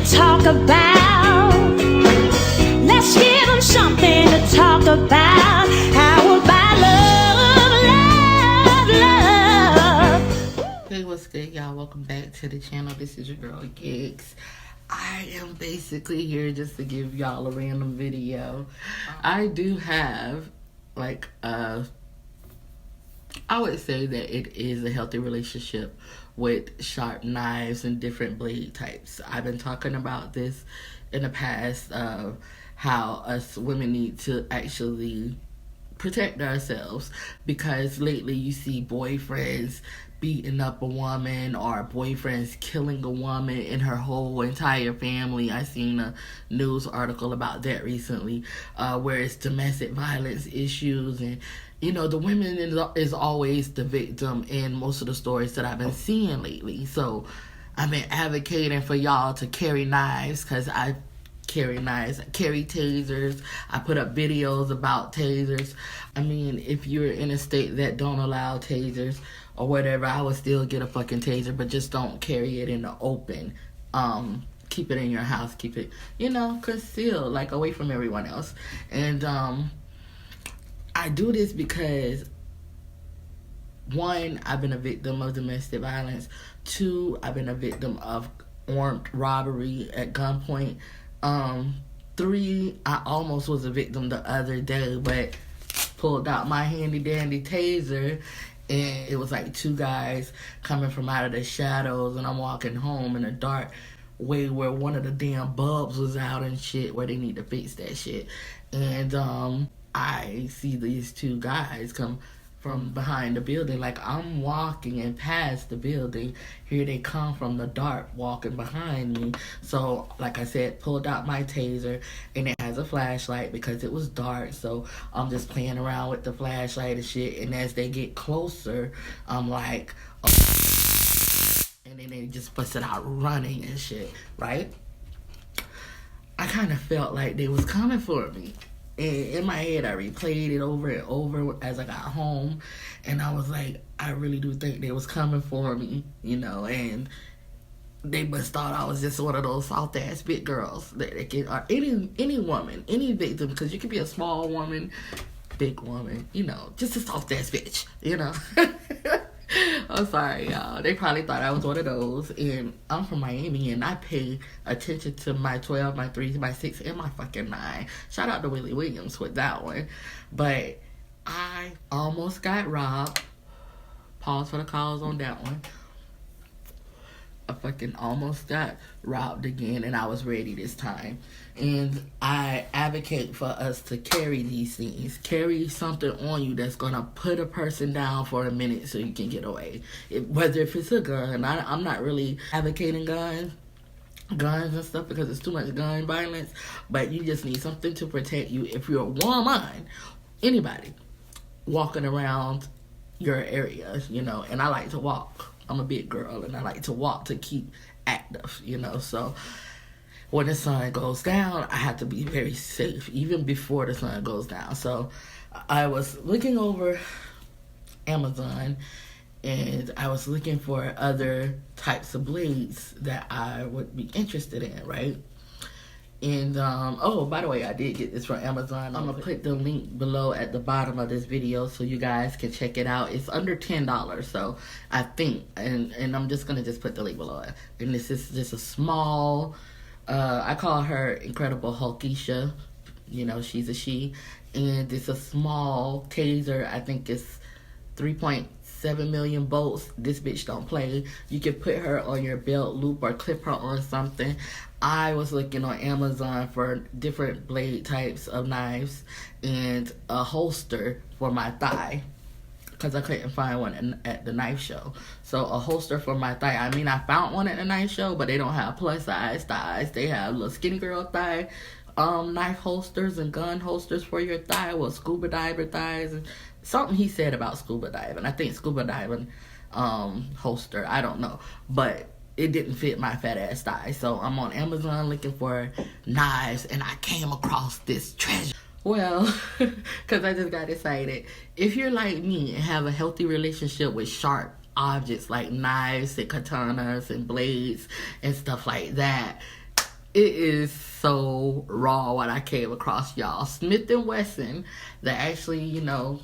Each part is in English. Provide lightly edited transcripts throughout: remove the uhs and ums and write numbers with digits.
to talk about. Let's give them something to talk about. How about love, love, love? Hey, what's good, y'all? Welcome back to the channel. This is your girl, DearGiggs. I am basically here just to give y'all a random video. I do have, like, I would say that it is a healthy relationship with sharp knives and different blade types. I've been talking about this in the past of how us women need to actually protect ourselves, because lately you see boyfriends beating up a woman or boyfriends killing a woman and her whole entire family. I seen a news article about that recently, where it's domestic violence issues, and you know, the women is always the victim in most of the stories that I've been seeing lately. So I've been advocating for y'all to carry knives, because I carry knives, I carry tasers, I put up videos about tasers. I mean, if you're in a state that don't allow tasers or whatever, I would still get a fucking taser, but just don't carry it in the open. Keep it in your house, keep it, you know, concealed, like away from everyone else. And I do this because, one, I've been a victim of domestic violence. Two, I've been a victim of armed robbery at gunpoint. Three, I almost was a victim the other day, but pulled out my handy dandy taser, and it was like two guys coming from out of the shadows, and I'm walking home in the dark way where one of the damn bulbs was out and shit, where they need to fix that shit. And I see these two guys come from behind the building, like I'm walking and past the building. Here they come from the dark, walking behind me. So, like I said, pulled out my taser, and it has a flashlight because it was dark. So I'm just playing around with the flashlight and shit. And as they get closer, I'm like, oh. And then they just busted out running and shit, right? I kind of felt like they was coming for me. And in my head, I replayed it over and over as I got home, and I was like, I really do think they was coming for me, you know, and they must thought I was just one of those soft ass big girls that they can, or any woman, any victim, because you could be a small woman, big woman, you know, just a soft ass bitch, you know. I'm sorry, y'all. They probably thought I was one of those. And I'm from Miami, and I pay attention to my 12, my 3, my 6, and my fucking 9. Shout out to Willie Williams with that one. But I almost got robbed. Pause for the cause on that one. I fucking almost got robbed again, and I was ready this time. And I advocate for us to carry these things. Carry something on you that's gonna put a person down for a minute so you can get away. Whether if it's a gun, I'm not really advocating guns and stuff because it's too much gun violence, but you just need something to protect you if you're a woman, anybody, walking around your area, you know. And I like to walk. I'm a big girl, and I like to walk to keep active, you know. So when the sun goes down, I have to be very safe, even before the sun goes down. So I was looking over Amazon, and I was looking for other types of blades that I would be interested in, right? And, oh, by the way, I did get this from Amazon. I'm going to put the link below at the bottom of this video so you guys can check it out. It's under $10, so I think, and I'm just going to just put the link below it. And this is just a small, I call her Incredible Hulkisha. You know, she's a she. And it's a small taser. I think it's 3.7 million volts. This bitch don't play. You can put her on your belt loop or clip her on something. I was looking on Amazon for different blade types of knives and a holster for my thigh, because I couldn't find one at the knife show. So a holster for my thigh. I mean, I found one at the knife show, but they don't have plus size thighs. They have little skinny girl thigh knife holsters and gun holsters for your thigh, with scuba diver thighs. And something he said about scuba diving. I think scuba diving holster. I don't know, but it didn't fit my fat ass thigh. So I'm on Amazon looking for knives, and I came across this treasure. Well, because I just got excited. If you're like me and have a healthy relationship with sharp objects like knives and katanas and blades and stuff like that, It is so raw what I came across, y'all. Smith & Wesson, that actually, you know,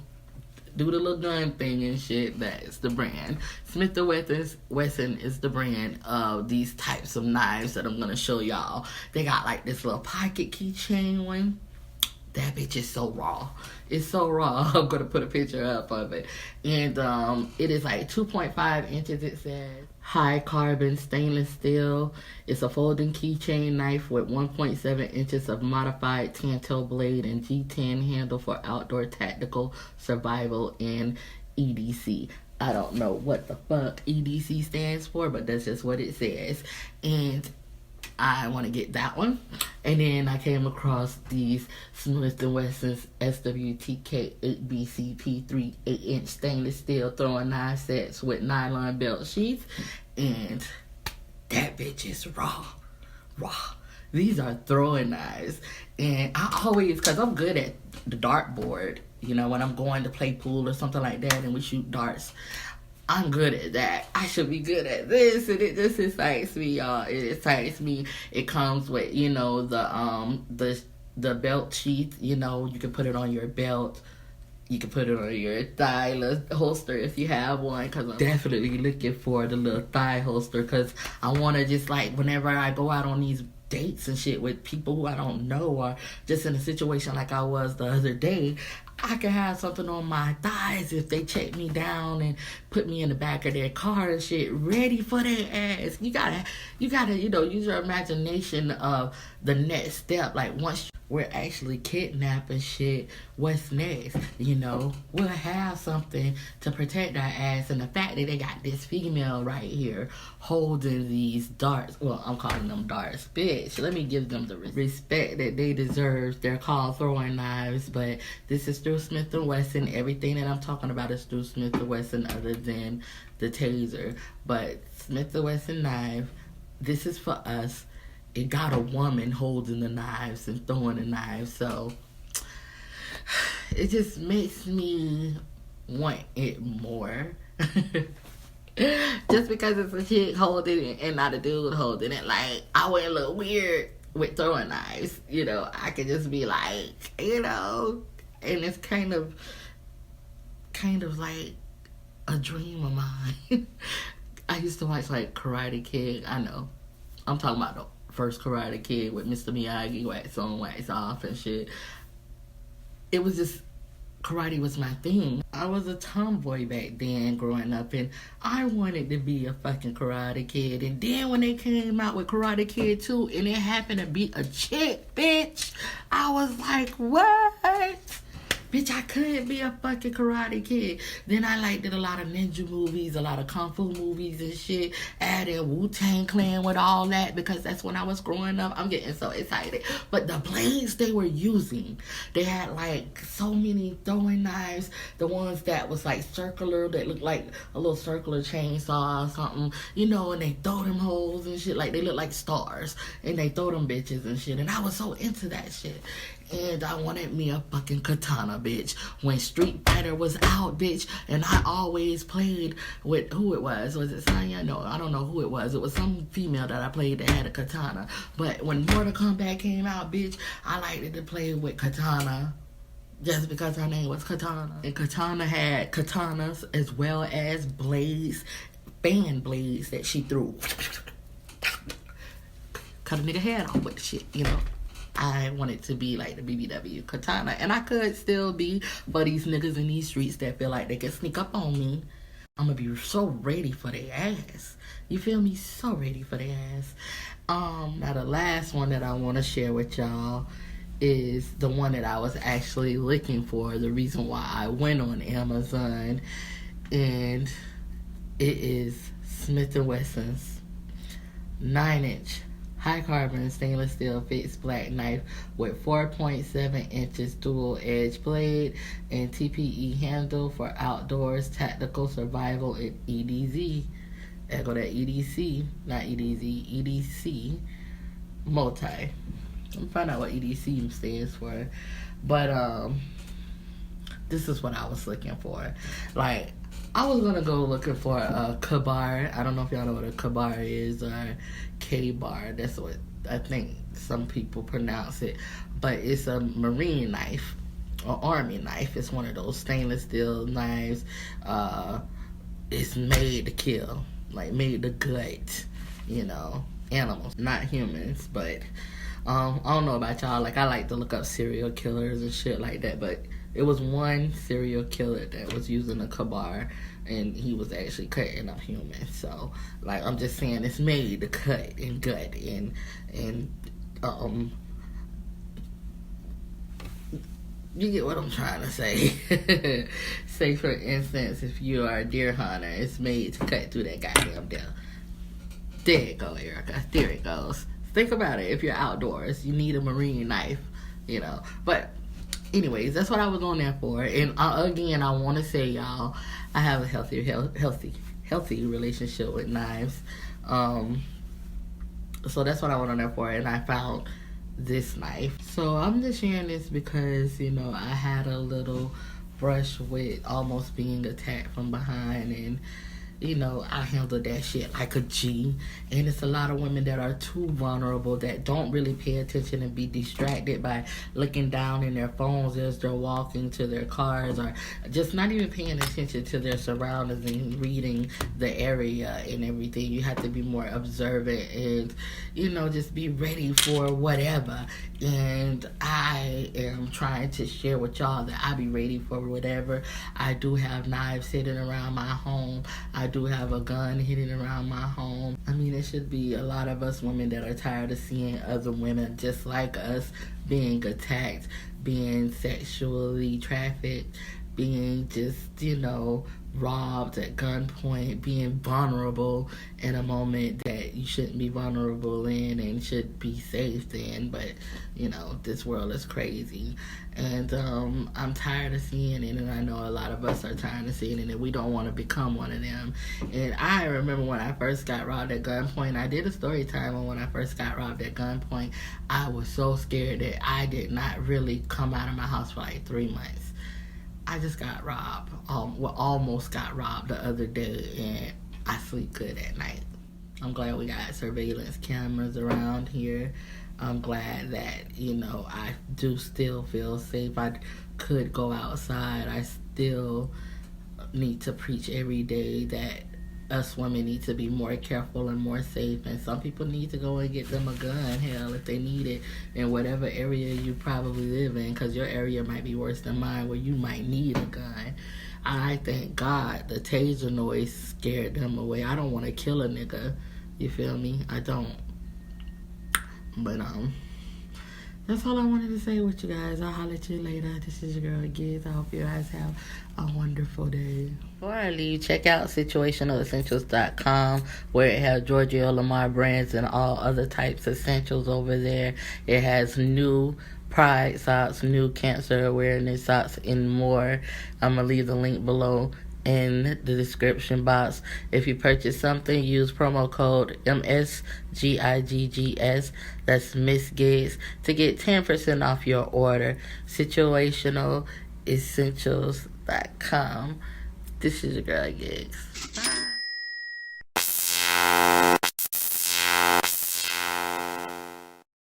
do the little gun thing and shit. That's the brand. Smith & Wesson is the brand of these types of knives that I'm going to show y'all. They got like this little pocket keychain one. That bitch is so raw. It's so raw. I'm going to put a picture up of it. And it is like 2.5 inches, it says. High carbon stainless steel. It's a folding keychain knife with 1.7 inches of modified Tanto blade and G10 handle for outdoor tactical survival and EDC. I don't know what the fuck EDC stands for, but that's just what it says. And I want to get that one. And then I came across these Smith & Wesson's SWTK 8BCP3 8-inch stainless steel throwing knife sets with nylon belt sheaths. And that bitch is raw. These are throwing knives. And I always, because I'm good at the dartboard, you know, when I'm going to play pool or something like that and we shoot darts, I'm good at that. I should be good at this, and it just excites me, y'all. It excites me. It comes with, you know, the belt sheath. You know, you can put it on your belt. You can put it on your thigh holster if you have one. Because I'm definitely looking for the little thigh holster. Because I want to just, like, whenever I go out on these dates and shit with people who I don't know, or just in a situation like I was the other day, I can have something on my thighs if they check me down and put me in the back of their car and shit, ready for their ass. You gotta, you know, use your imagination of the next step. Like, once we're actually kidnapping shit, what's next? You know, we'll have something to protect our ass. And the fact that they got this female right here holding these darts, well, I'm calling them darts, bitch. Let me give them the respect that they deserve. They're called throwing knives, but this is through Smith & Wesson. Everything that I'm talking about is through Smith & Wesson other than the Taser. But Smith & Wesson knife, this is for us. It got a woman holding the knives and throwing the knives, so it just makes me want it more. Just because it's a chick holding it and not a dude holding it, like, I wouldn't look weird with throwing knives, you know. I could just be like, you know, and it's kind of like a dream of mine. I used to watch, like, Karate Kid. I know, I'm talking about the first Karate Kid with Mr. Miyagi, wax on, wax off and shit. It was just, karate was my thing. I was a tomboy back then growing up, and I wanted to be a fucking Karate Kid. And then when they came out with Karate Kid 2 and it happened to be a chick, bitch, I was like, what? Bitch, I couldn't be a fucking Karate Kid. Then I did a lot of ninja movies, a lot of kung fu movies and shit. Added Wu-Tang Clan with all that because that's when I was growing up. I'm getting so excited. But the blades they were using, they had like so many throwing knives. The ones that was like circular, that looked like a little circular chainsaw or something, you know, and they throw them holes and shit. Like they look like stars. And they throw them bitches and shit. And I was so into that shit. And I wanted me a fucking katana, bitch. When Street Fighter was out, bitch, and I always played with who it was. Was it Sonya? No, I don't know who it was. It was some female that I played that had a katana. But when Mortal Kombat came out, bitch, I liked to play with Katana. Just because her name was Katana. And Katana had katanas as well as blades, fan blades that she threw. Cut a nigga head off with the shit, you know. I wanted to be like the BBW Katana. And I could still be for these niggas in these streets that feel like they can sneak up on me. I'm gonna be so ready for their ass. You feel me? So ready for their ass. Now the last one that I want to share with y'all is the one that I was actually looking for. The reason why I went on Amazon. And it is Smith & Wesson's 9-inch high carbon stainless steel fixed black knife with 4.7 inches dual edge blade and TPE handle for outdoors tactical survival and EDZ. Echo that EDC, not EDZ, EDC multi. Let me find out what EDC stands for. But this is what I was looking for. Like, I was gonna go looking for a kabar. I don't know if y'all know what a kabar is or K-bar. That's what I think some people pronounce it. But it's a marine knife or army knife. It's one of those stainless steel knives. It's made to kill, like made to gut, animals, not humans. But I don't know about y'all. Like, I like to look up serial killers and shit like that, but it was one serial killer that was using a kabar, and he was actually cutting up humans. So, like, I'm just saying, it's made to cut and gut and you get what I'm trying to say. Say, for instance, if you are a deer hunter, it's made to cut through that goddamn deer. There you go, Erica. There it goes. Think about it. If you're outdoors, you need a marine knife, But anyways, that's what I was on there for. And again, I want to say, y'all, I have a healthy relationship with knives. So that's what I went on there for. And I found this knife. So I'm just sharing this because, I had a little brush with almost being attacked from behind, and I handled that shit like a G. And it's a lot of women that are too vulnerable, that don't really pay attention and be distracted by looking down in their phones as they're walking to their cars, or just not even paying attention to their surroundings and reading the area and everything. You have to be more observant and, just be ready for whatever. And I am trying to share with y'all that I be ready for whatever. I do have knives sitting around my home. I do have a gun hidden around my home. I mean, it should be a lot of us women that are tired of seeing other women just like us being attacked, being sexually trafficked, being just, robbed at gunpoint, being vulnerable in a moment that you shouldn't be vulnerable in and should be safe in. But, this world is crazy. And I'm tired of seeing it, and I know a lot of us are tired of seeing it, and we don't want to become one of them. And I remember when I first got robbed at gunpoint, I did a story time on when I first got robbed at gunpoint. I was so scared that I did not really come out of my house for like 3 months. I just got robbed, almost got robbed the other day, and I sleep good at night. I'm glad we got surveillance cameras around here. I'm glad that, I do still feel safe. I could go outside. I still need to preach every day that us women need to be more careful and more safe, and some people need to go and get them a gun, hell, if they need it, in whatever area you probably live in, because your area might be worse than mine where you might need a gun. I thank God the taser noise scared them away. I don't want to kill a nigga, you feel me? I don't. But that's all I wanted to say with you guys. I'll holler at you later. This is your girl Giggs. I hope you guys have a wonderful day. Before I leave, check out situationalessentials.com, where it has Georgio, Lamar brands and all other types of essentials over there. It has new pride socks, new cancer awareness socks, and more. I'm going to leave the link below in the description box. If you purchase something, use promo code MSGIGGS, that's Miss Giggs, to get 10% off your order. situationalessentials.com. This is your girl Giggs. Bye.